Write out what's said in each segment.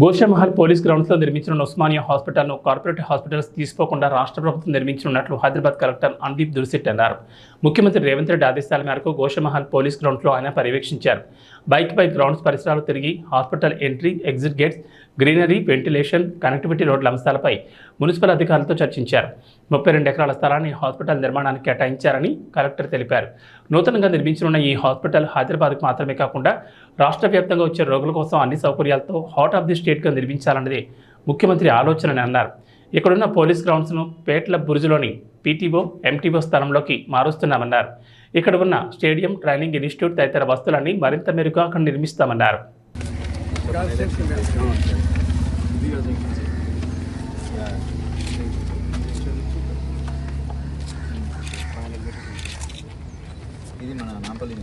Goshamahal police grounds లో నిర్మించిన Osmania hospital ను కార్పొరేట్ హాస్పిటల్స్ తీసుకోకుండా రాష్ట్ర ప్రభుత్వం నిర్మించనున్నట్లు హైదరాబాద్ కలెక్టర్ అనుదీప్ దుర్శెట్టి అన్నారు. ముఖ్యమంత్రి రేవంత్ రెడ్డి ఆదేశాల మేరకు గోషామహల్ పోలీస్ గ్రౌండ్స్ లో ఆయన పర్యవేక్షించారు. బైక్ పై గ్రౌండ్స్ పరిసరాలు తిరిగి hospital entry, exit gates, greenery, ventilation, connectivity రోడ్ల అంశాలపై మున్సిపల్ అధికారులతో చర్చించారు. 32 ఎకరాల స్థలాన్ని హాస్పిటల్ నిర్మాణానికి కేటాయించారని కలెక్టర్ తెలిపారు. నూతనంగా నిర్మించనున్న ఈ హాస్పిటల్ హైదరాబాద్కు మాత్రమే కాకుండా రాష్ట్ర వ్యాప్తంగా వచ్చే రోగుల కోసం అన్ని సౌకర్యాలతో హార్ట్ ఆఫ్ ది స్టేట్గా నిర్మించాలన్నది ముఖ్యమంత్రి ఆలోచనని అన్నారు. ఇక్కడున్న పోలీస్ గ్రౌండ్స్ను పేట్ల బురుజులోని పీటీఓ, ఎంటీఓ స్థలంలోకి మారుస్తున్నామన్నారు. ఇక్కడ ఉన్న స్టేడియం, ట్రైనింగ్ ఇన్స్టిట్యూట్ తదితర వస్తువులన్నీ మరింత మెరుగ్గా అక్కడ నిర్మిస్తామన్నారు. ఇది మన నాంపల్లి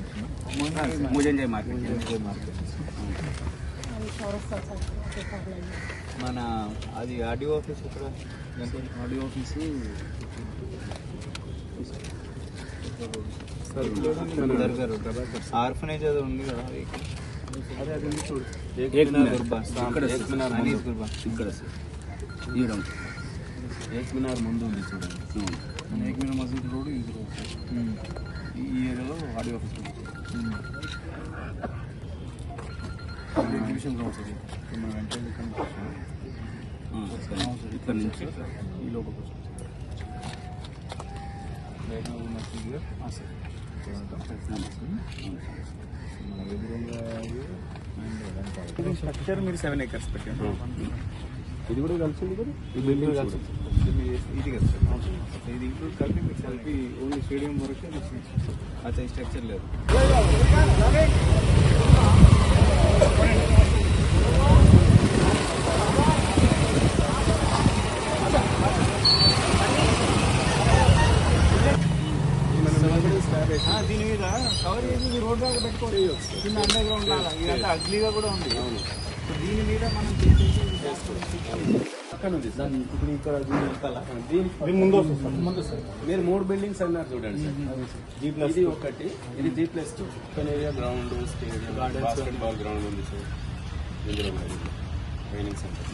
మన అది ఆర్డీఓ ఆఫీస్ ఇక్కడ ఆర్డీఓ ఆఫీసు ఆర్ఫనేజ్ అది ఉంది కదా, ఏక్ మినార్ ముందు ఉంది చూడండి. ఏక్ మినార్ మసీద్ రోడ్ ఇది ఈ ఏరియాలో ఆడియో ఆఫీస్ ఎగ్జిబిషన్ గ్రౌండ్స్ అది మన వెంటనే ఇక్కడ నుంచి ఈ లోపలికి స్ట్రక్చర్ మీరు 7 acres పెట్టండి. ఇది కూడా కలిసింది కదా, ఈ బిల్డింగ్ కలిసి ఇది కదా ఇది ఇంక్లూడ్ కలిపి మీకు కలిపి ఓన్లీ స్టేడియం వరకు అచ్చా ఈ స్ట్రక్చర్ లేదు. దీని మీద కవర్ చేసి రోడ్ దాకా పెట్టుకోవాలి. చిన్న అండర్ గ్రౌండ్ లాగా ఇదంతా అగ్లీగా కూడా ఉంది. దీని మీద మనం అక్కడ ఉంది సార్. ఇప్పుడు ఇక్కడ దీని ముందు సార్ మీరు 3 బిల్డింగ్స్ అన్నారు చూడండి సార్. ఇది ఒకటి, ఇది G+2 area, ground, stadium, basketball ground ఉంది సార్. ఇందులో ట్రైనింగ్ సెంటర్.